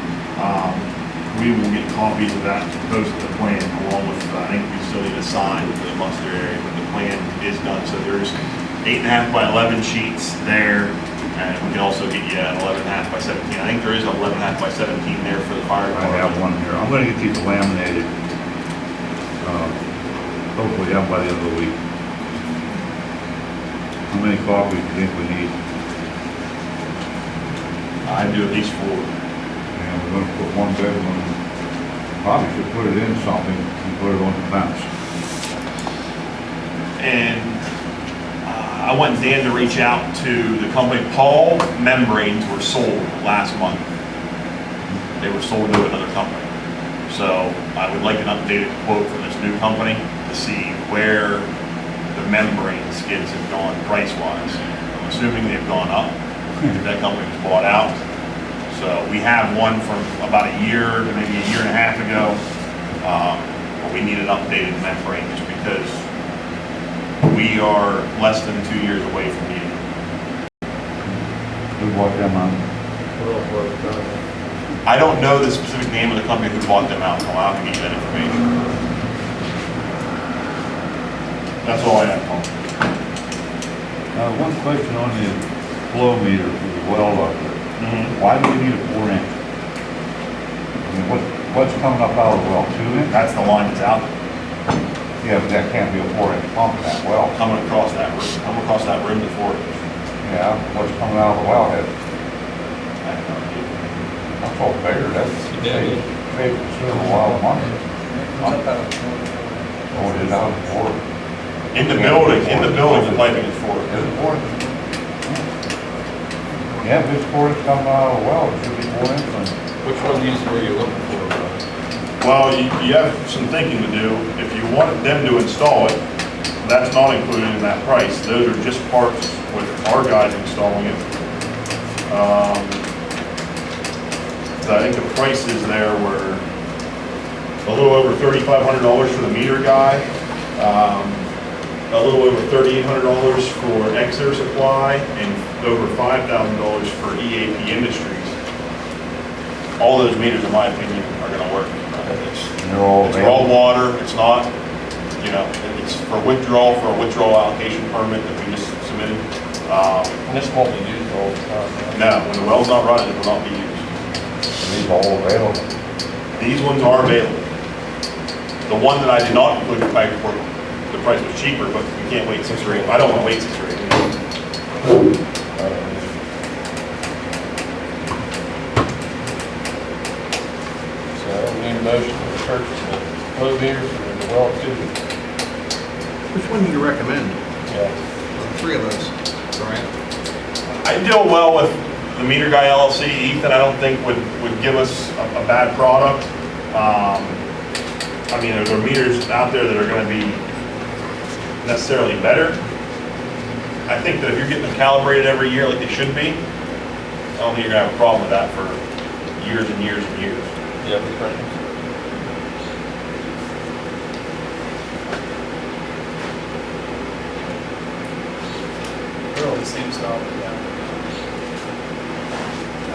We will get copies of that to post the plan along with, I think we still need a sign for the muster area, but the plan is done. So there's 8.5 by 11 sheets there, and we can also get you an 11.5 by 17. I think there is an 11.5 by 17 there for the fire I department. have one here. I'm gonna get these laminated. Hopefully done by the end of the week. How many copies do you think we need? I do at least 4. And we're gonna put one bed one. Probably should put it in something and put it on the fence. And I want Dan to reach out to the company. Paul membranes were sold last month. They were sold to another company. So I would like an updated quote from this new company to see where the membrane skids have gone price-wise. I'm assuming they've gone up if that company was bought out. So we have one from about a year to maybe a year and a half ago. But we need an updated membrane just because we are less than 2 years away from needing it. Who bought them out? I don't know the specific name of the company who bought them out, so I'll have to get you that information. That's all I have, Paul. One question on the flow meter for the well up there. Why do we need a 4-inch? I mean, what's coming up out of the well, 2-inch? That's the line that's out there. Yeah, but that can't be a 4-inch pump in that well. Coming across that room, coming across that room to 4 inch. Yeah, what's coming out of the wellhead? That's all bigger, that's saving a lot of money. Oh, it is out of 4. In the building, the piping is 4. Is it 4? Yeah, if it's 4 inch coming out of the well, it should be 4 inch. Which one of these were you looking for? Well, you have some thinking to do. If you wanted them to install it, that's not included in that price. Those are just parts with our guys installing it. So I think the prices there were a little over $3,500 for the meter guy, a little over $3,800 for Exer Supply, and over $5,000 for EAP Industries. All those meters, in my opinion, are going to work. It's raw water. It's not, you know, it's for withdrawal, for a withdrawal allocation permit that we just submitted. And this won't be used all the time, right? No, when the well's not running, it will not be used. These are all available. These ones are available. The one that I did not include in the package report, the price was cheaper, but we can't wait 6 or 8. I don't want to wait 6 or 8 weeks. So we need a motion to purchase the flow meters and the well too. Which one do you recommend? Yeah. 3 of those, right? I deal well with the Meter Guy LLC. Ethan, I don't think would give us a bad product. I mean, there are meters out there that are going to be necessarily better. I think that if you're getting them calibrated every year like they should be, I don't think you're going to have a problem with that for years and years and years. Yeah, the printers. They're all the same style, but yeah. I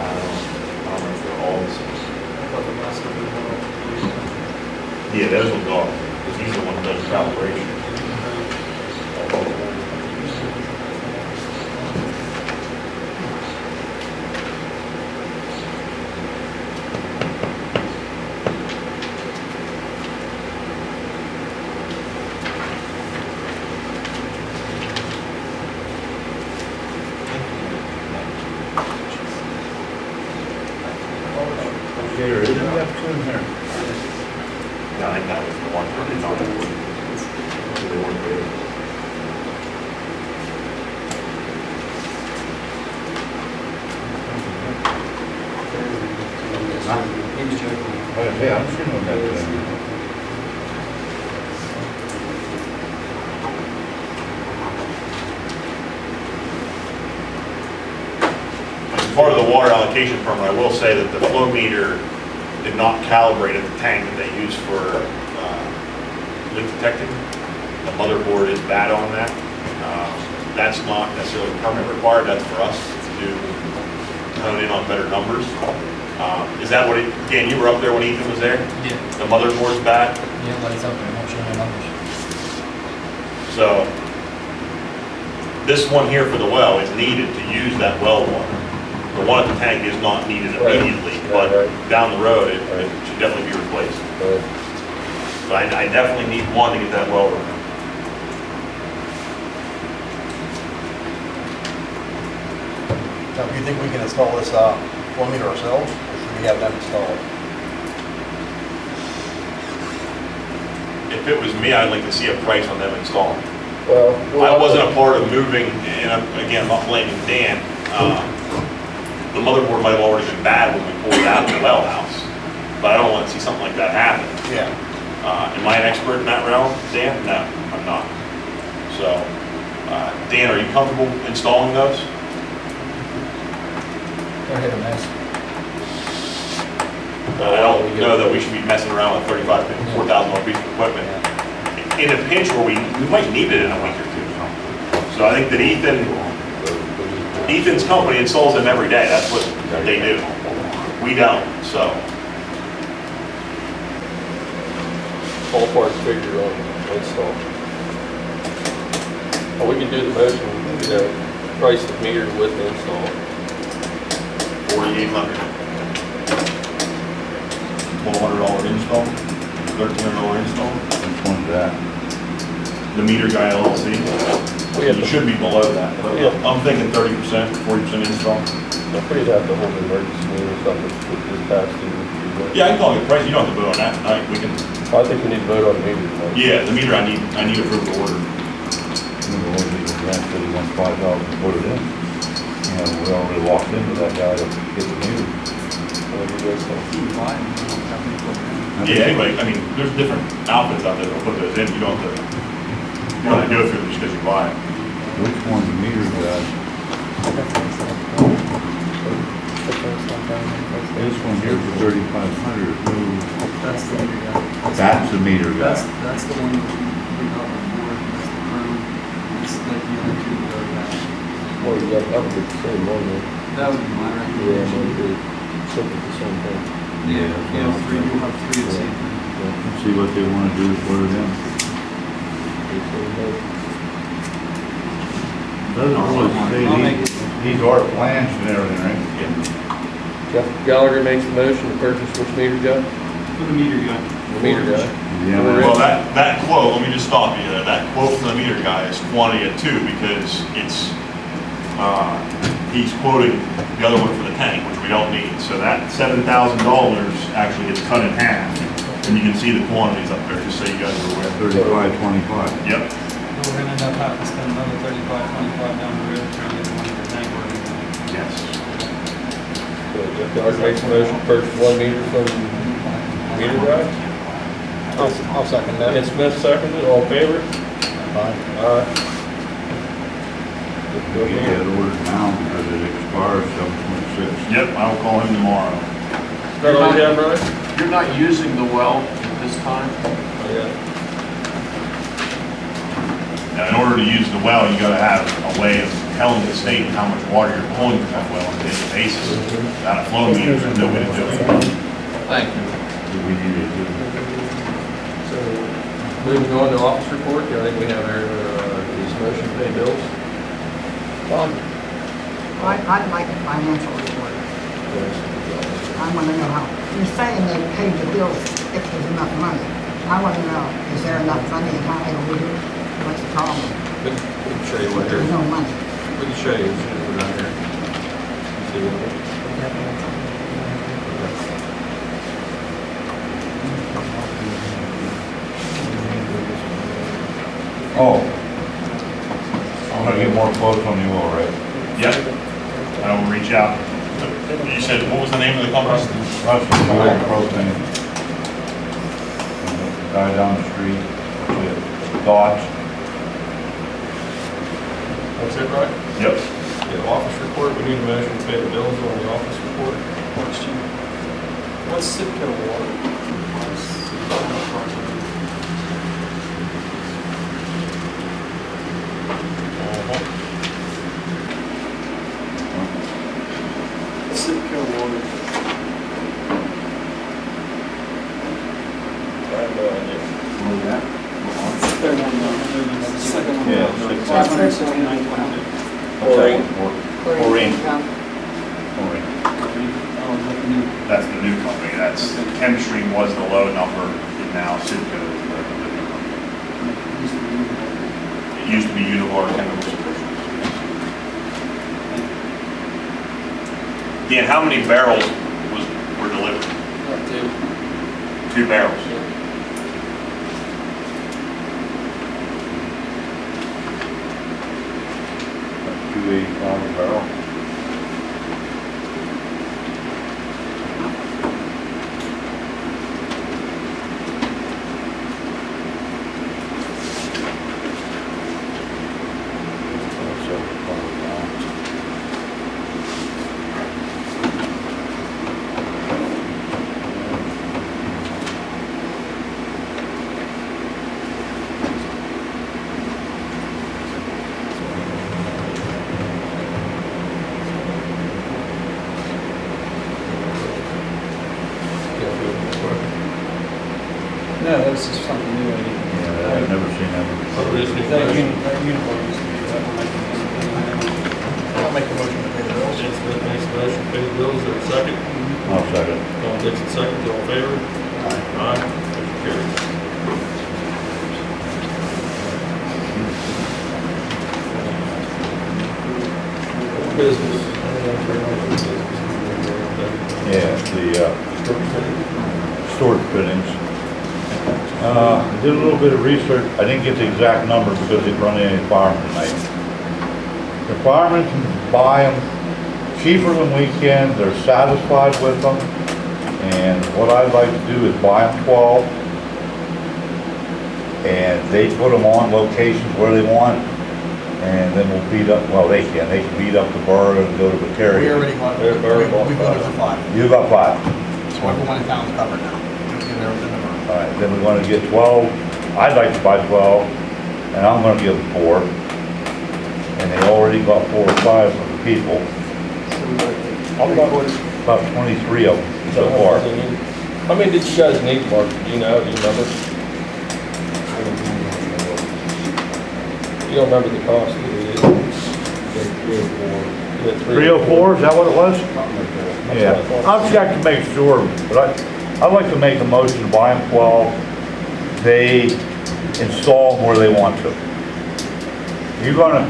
don't know if they're all the same. I thought the last one was more. Yeah, those ones are, because he's the one that does calibration. Gator, isn't that 2 in there? Yeah, I think that was the one that did not include. They weren't available. Yeah, I'm sure that is. As part of the water allocation permit, I will say that the flow meter did not calibrate at the tank that they use for leak detecting. The motherboard is bad on that. That's not necessarily permit required, that's for us to hone in on better numbers. Is that what again, you were up there when Ethan was there? Yeah. The motherboard's bad? Yeah, but it's up there, won't show the numbers. So this one here for the well is needed to use that well water. The one at the tank is not needed immediately, but down the road, it should definitely be replaced. So I definitely need one to get that well running. Now, do you think we can install this flow meter ourselves, or should we have them install it? If it was me, I'd like to see a price on them installing. Well, I wasn't a part of moving, and again, I'm not blaming Dan. The motherboard might have already been bad when we pulled it out of the well house, but I don't want to see something like that happen. Yeah. Am I an expert in that realm, Dan? No, I'm not. So, Dan, are you comfortable installing those? They're hit or miss. I don't know that we should be messing around with $4,000 piece of equipment. In a pinch where we might need it in a week or two. So I think that Ethan's company installs them every day. That's what they do. We don't, so. Ballpark figure on install. Oh, we can do the motion Price of meter with install. 4,800. $1,200 install, $1,300 install. Which one's that? The meter guy LLC. You should be below that. Yeah. I'm thinking 30%, 40% install. I'm pretty have to hold an emergency meeting or something with this past due. Yeah, I can call you the price. You don't have to vote on that tonight. We can. I think we need to vote on the meter tonight. Yeah, the meter I need approved to order. Remember when the grant said he wants 5,000 to put it in? You know, we already walked into that guy to get the meter. Yeah, anyway, I mean, there's different outfits out there that'll put those in. You don't have to go through them just because you buy it. Which one's the meter guy? This one here for 3,500. That's the meter guy. That's the meter guy. That's the one that we got before, that's the crew. It's like the other two that are back. Well, you got, I would get the same one, man. That would be my Yeah, recommendation. maybe something the same thing. Yeah, three, you'll have three at the same time. Let's see what they want to do is put it in. Doesn't really say these are plans and everything, right? Jeff Gallagher makes the motion to purchase which meter guy? For the meter guy. The meter guy. Yeah. Well, that quote, let me just stop you there. That quote from the meter guy is quantity of 2 because it's, he's quoting the other one for the tank, which we don't need. So that $7,000 actually gets cut in half. And you can see the quantities up there, just so you guys are aware. 35.25. Yep. We're gonna end up having to spend another 35, 25 down the road trying to get one for the tank working. Yes. So Jeff Gallagher makes the motion to purchase one meter from meter guy? I'll second that. Ken Smith seconded, all in favor? Aye. We get that ordered now because it expires 7/26. Yep, I will call him tomorrow. Is that all you have, brother? You're not using the well at this time? Oh, yeah. Now, in order to use the well, you gotta have a way of telling the state how much water you're pulling from that well on a daily basis. Without a flow meter, there's no way to do it. Thank you. We need it to. So, moving on to office report, I think we have our, these motion to pay bills. Tom? I'd like a financial report. I want to know how, you're saying they paid the bills if there's enough money. I want to know, is there enough money and how they will do it? What's the problem? We can show you what There's no money. we can show you as soon as we're down here. See what Oh. I'm gonna get more quotes on the oil, right? Yep. I will reach out. You said, what was the name of the company? Russian oil propane. And the guy down the street, Dodge. That's it, right? Yep. The office report, we need a motion to pay the bills on the office report. Question. What's Sitco water? Sitco water. I have no idea. Third one down. The second one Yeah, down. six. 579. Chlorine. Chlorine. Oh, is that the new? That's the new company. That's, Chemistry was the low number, and now Sitco is the new company. It used to be Univar Chemical Solutions. Dan, how many barrels were delivered? 2 barrels. 285 a barrel. No, this is something new. Yeah, I've never seen that one. Oh, this new That version. uniform used to be that one. make a motion to pay the bills. Dan Smith makes a motion, to pay the bills, is there a second? I'll second. Tom Dixon seconds, all in favor? Aye. Motion carries. Business. Yeah, the, storage fittings. I did a little bit of research. I didn't get the exact number because they run any firemen tonight. The firemen can buy them cheaper than we can. They're satisfied with them. And what I'd like to do is buy them 12. And they put them on locations where they want. And then we'll beat up, well, they can beat up the borough and go to Beccaria. We already got, They're very well we voted for 5. You got 5. So everyone in town's covered now. Get everything in order. All right, then we're gonna get 12. I'd like to buy 12, and I'm gonna give them 4. And they already got 4 or 5 from the people. About 23 of them so far. How many did you guys need, Mark? Do you know, do you remember? You don't remember the cost, do you? 304, is that what it was? Yeah, I'll check to make sure, but I'd like to make a motion to buy them 12. They install them where they want to. You're gonna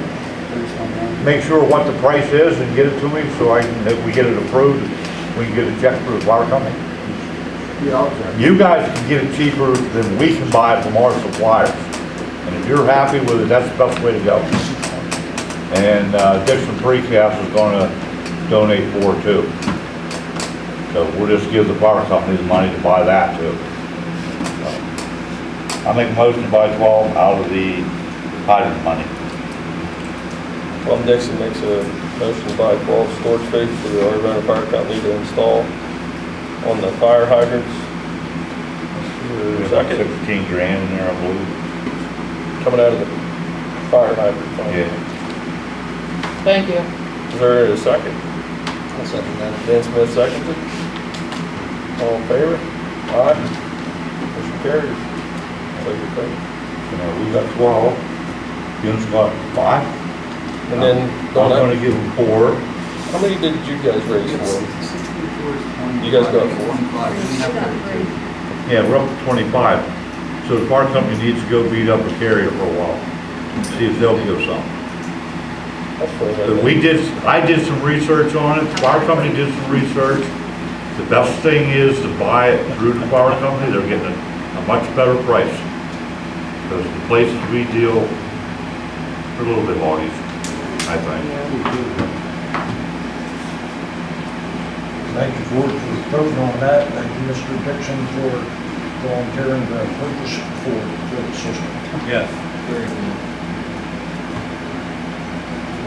make sure what the price is and get it to me so I can, if we get it approved, we can get a check for the water company? You guys can get it cheaper than we can buy it from our suppliers. And if you're happy with it, that's the best way to go. And Dixon Precast is gonna donate 4 too. So we'll just give the power company the money to buy that too. I make a motion to buy 12 out of the hydrant money. Tom Dixon makes a motion to buy 12 storage fittings for the Irvona Fire Company to install on the fire hydrants. There's like 16 grand in there, I believe. Coming out of the fire hydrant fund. Yeah. Thank you. Is there a second? I'll second that. Dan Smith seconds it. All in favor? Aye. Motion carries. So you think? You know, we got 12. Jim's got 5. And then, I'm gonna give them 4. how many did you guys raise for? You guys got 4? Yeah, we're up to 25. So the fire company needs to go beat up a carrier for a while and see if they'll give some. That's fair. I did some research on it. The fire company did some research. The best thing is to buy it through the fire company. They're getting a much better price. Because the places we deal are a little bit hoggish, I think. Thank you, Ford, for voting on that. Thank you, Mr. Dixon, for volunteering to purchase for the system. Yes. Very good.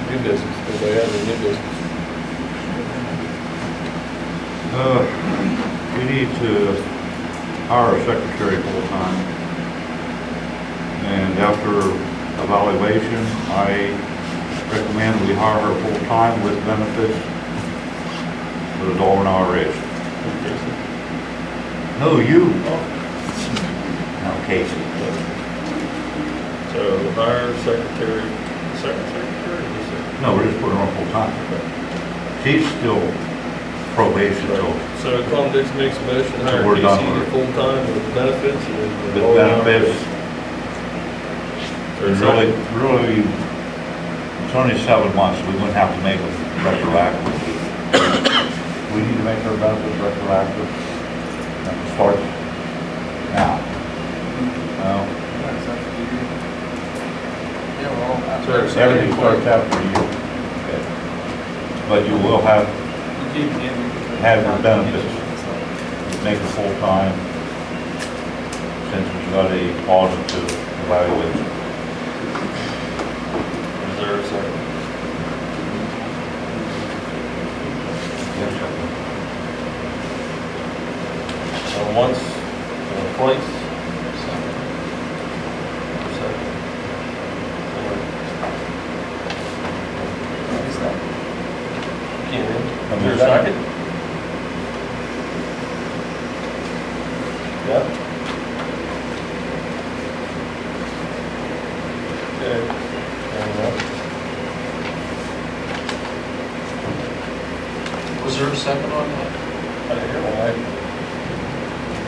New business, anybody have any new business? We need to hire a secretary full-time. And after evaluation, I recommend we hire her full-time with benefits with a $1 an hour raise. No, you. No, Casey. So hire secretary, second secretary, or just a- No, we're just putting her on full-time. She's still probation, So Tom Dixon makes a motion to hire So we're done Casey with her. full-time with benefits and then. with benefits. Or Really, it's only 7 months. We wouldn't have to make them retroactive. We need to make our benefits retroactive. And it starts now. No, Yeah, well, So everything starts after a year. Okay. But you will have your benefits. Make it full-time since we got a positive evaluation. Is there a second? Once, twice. Is there a second? Yeah. Okay.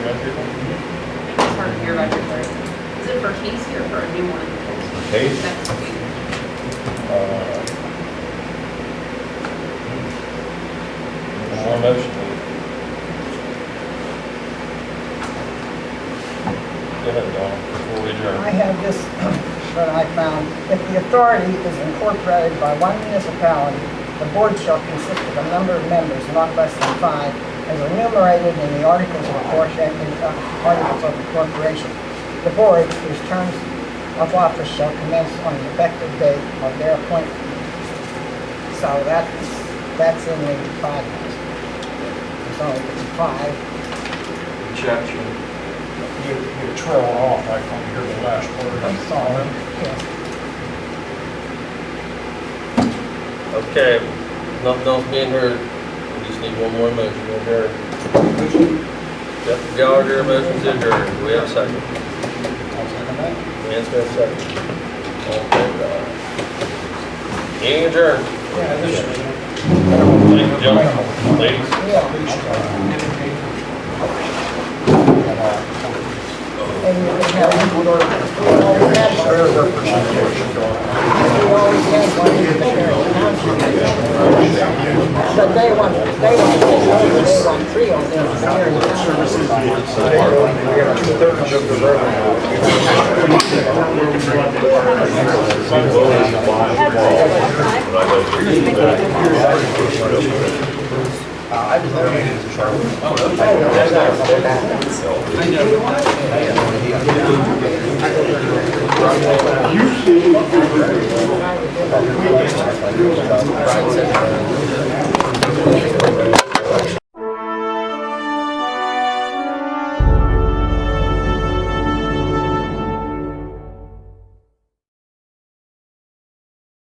It's hard to hear about your story. Is it for Casey or for a new one? Casey? Next week. One more motion, please. Go ahead, Donna, before we adjourn. I have this that I found. If the authority is incorporated by one municipality, the board shall consist of a number of members, not less than 5, as enumerated in the Articles of Incorporation. The board, whose terms of office shall commence on the effective date of their appointment. So that's in the bylaws. So it's 5. Objection. You trail off, I can't hear the last word. I'm sorry. Yes. Okay, nothing else being heard. We just need one more motion to adjourn. Jeff Gallagher, motion to adjourn. Do we have a second? I'll second that. Dan Smith, second. All in favor, aye. Meeting adjourned. Thank you, gentlemen. Ladies. And you can have, we always had one in Beccaria Township. But they want 3 on there. We got 2/3 of the revenue.